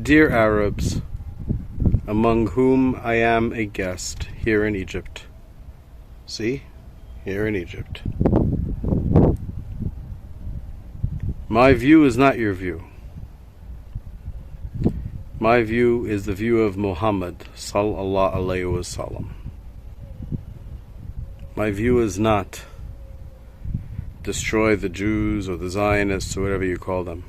Dear Arabs, among whom I am a guest here in Egypt. See? Here in Egypt. My view is not your view. My view is the view of Muhammad sallallahu alayhi wa sallam. My view is not destroy the Jews or the Zionists or whatever you call them.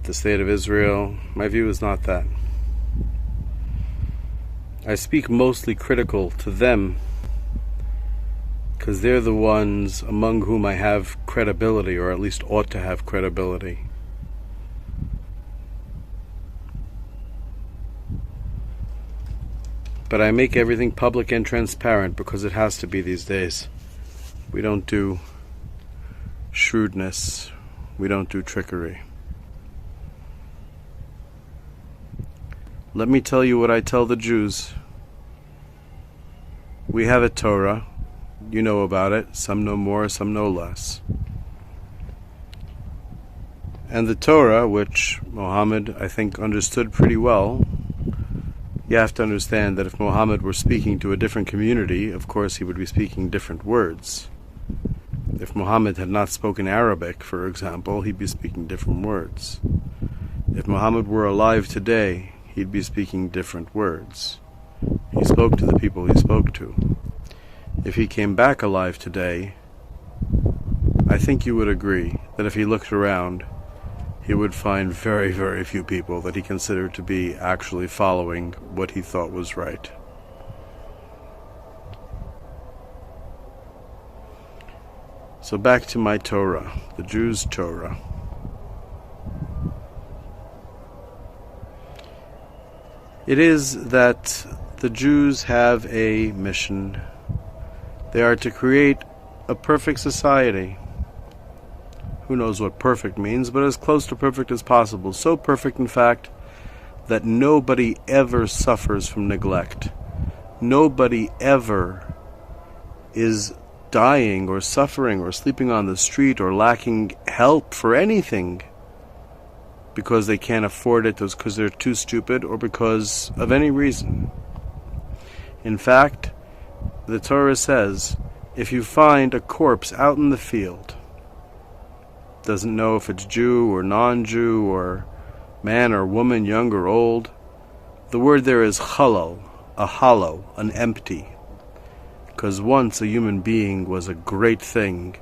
The state of Israel. My view is not that. I speak mostly critical to them because they're the ones among whom I have credibility, or at least ought to have credibility. But I make everything public and transparent because it has to be these days. We don't do shrewdness. We don't do trickery. Let me tell you what I tell the Jews. We have a Torah. You know about it. Some know more, some know less. And the Torah, which Muhammad, I think, understood pretty well. You have to understand that if Muhammad were speaking to a different community, of course he would be speaking different words. If Muhammad had not spoken Arabic, for example, he'd be speaking different words. If Muhammad were alive today, he'd be speaking different words. He spoke to the people he spoke to. If he came back alive today, I think you would agree that if he looked around, he would find very, very few people that he considered to be actually following what he thought was right. So back to my Torah, the Jews' Torah. It is that the Jews have a mission. They are to create a perfect society. Who knows what perfect means, but as close to perfect as possible. So perfect, in fact, that nobody ever suffers from neglect. Nobody ever is dying or suffering or sleeping on the street or lacking help for anything because they can't afford it, because they're too stupid, or because of any reason. In fact, the Torah says, if you find a corpse out in the field, doesn't know if it's Jew or non-Jew or man or woman, young or old, the word there is halal, a hollow, an empty. Because once a human being was a great thing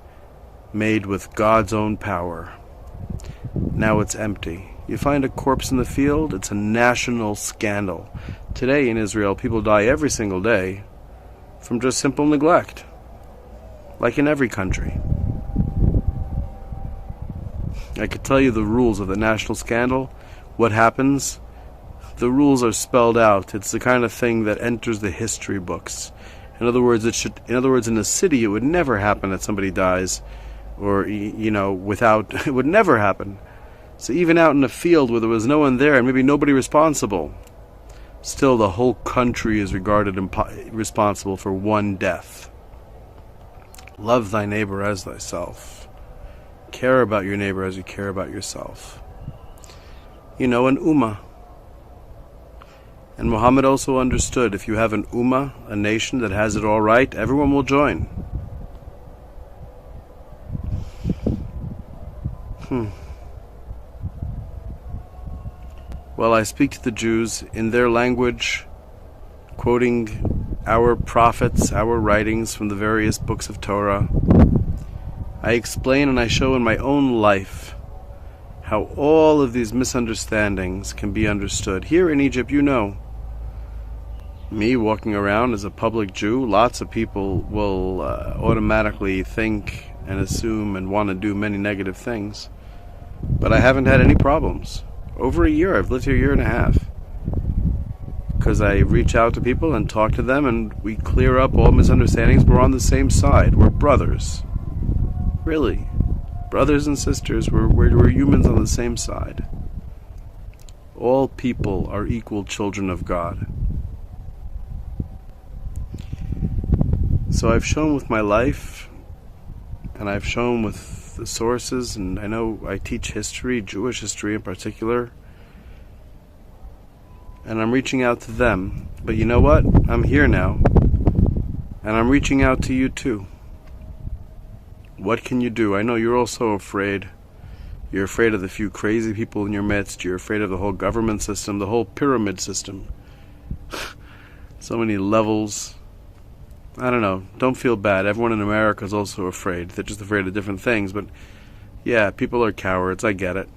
made with God's own power. Now it's empty. You find a corpse in the field, it's a national scandal. Today in Israel, people die every single day from just simple neglect, like in every country. I could tell you the rules of the national scandal, what happens. The rules are spelled out. It's the kind of thing that enters the history books. In other words, in a city, it would never happen that somebody dies, or without. It would never happen. So even out in a field where there was no one there and maybe nobody responsible, still the whole country is regarded responsible for one death. Love thy neighbor as thyself. Care about your neighbor as you care about yourself. An ummah. And Muhammad also understood, if you have an ummah, a nation that has it all right, everyone will join. Well, I speak to the Jews in their language, quoting our prophets, our writings from the various books of Torah. I explain and I show in my own life how all of these misunderstandings can be understood. Here in Egypt, me walking around as a public Jew, lots of people will automatically think and assume and want to do many negative things. But I haven't had any problems. Over a year, I've lived here a year and a half. Because I reach out to people and talk to them and we clear up all misunderstandings. We're on the same side. We're brothers. Really. Brothers and sisters, we're humans on the same side. All people are equal children of God. So I've shown with my life, and I've shown with the sources, and I know I teach history, Jewish history in particular, and I'm reaching out to them. But you know what? I'm here now, and I'm reaching out to you too. What can you do? I know you're also afraid. You're afraid of the few crazy people in your midst. You're afraid of the whole government system, the whole pyramid system. So many levels. I don't know. Don't feel bad. Everyone in America is also afraid. They're just afraid of different things. But yeah, people are cowards. I get it.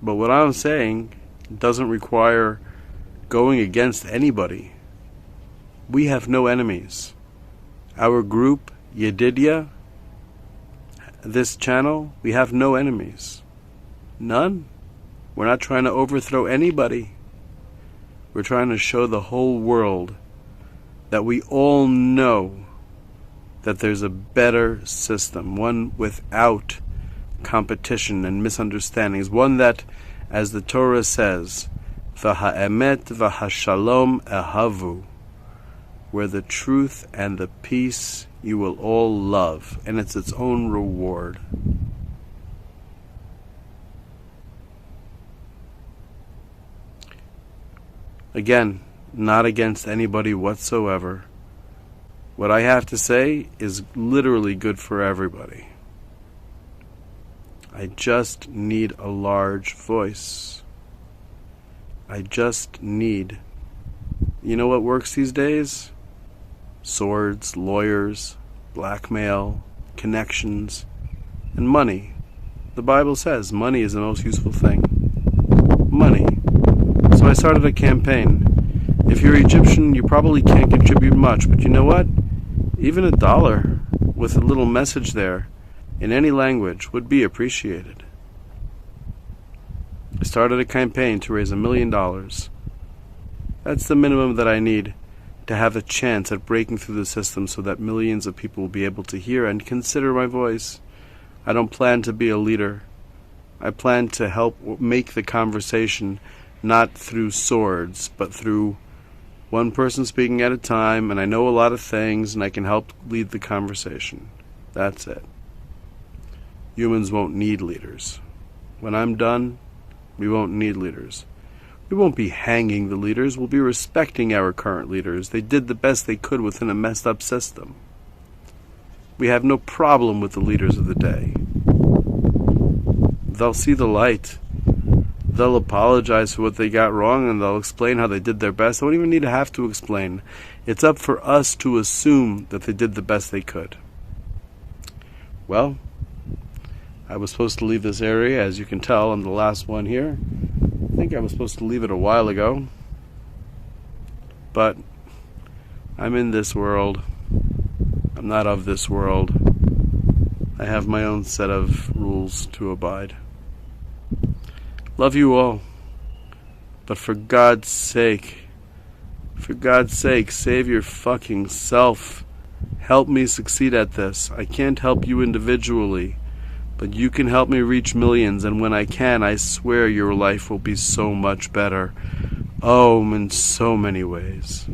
But what I'm saying doesn't require going against anybody. We have no enemies. Our group, Yadidya, this channel, we have no enemies. None. We're not trying to overthrow anybody. We're trying to show the whole world that we all know that there's a better system, one without competition and misunderstandings, one that, as the Torah says, v'ha'emet v'hashalom ehavu, where the truth and the peace you will all love, and it's its own reward. Again, not against anybody whatsoever. What I have to say is literally good for everybody. I just need a large voice. I just need... You know what works these days? Swords, lawyers, blackmail, connections, and money. The Bible says money is the most useful thing. Money. So I started a campaign. If you're Egyptian, you probably can't contribute much, but you know what? Even $1 with a little message there in any language would be appreciated. I started a campaign to raise $1 million. That's the minimum that I need to have a chance at breaking through the system so that millions of people will be able to hear and consider my voice. I don't plan to be a leader. I plan to help make the conversation not through swords, but through one person speaking at a time, and I know a lot of things, and I can help lead the conversation. That's it. Humans won't need leaders. When I'm done, we won't need leaders. We won't be hanging the leaders. We'll be respecting our current leaders. They did the best they could within a messed up system. We have no problem with the leaders of the day. They'll see the light. They'll apologize for what they got wrong, and they'll explain how they did their best. They don't even need to have to explain. It's up for us to assume that they did the best they could. Well, I was supposed to leave this area. As you can tell, I'm the last one here. I think I was supposed to leave it a while ago. But I'm in this world. I'm not of this world. I have my own set of rules to abide. Love you all. But for God's sake, save your fucking self. Help me succeed at this. I can't help you individually, but you can help me reach millions, and when I can, I swear your life will be so much better. Oh, in so many ways.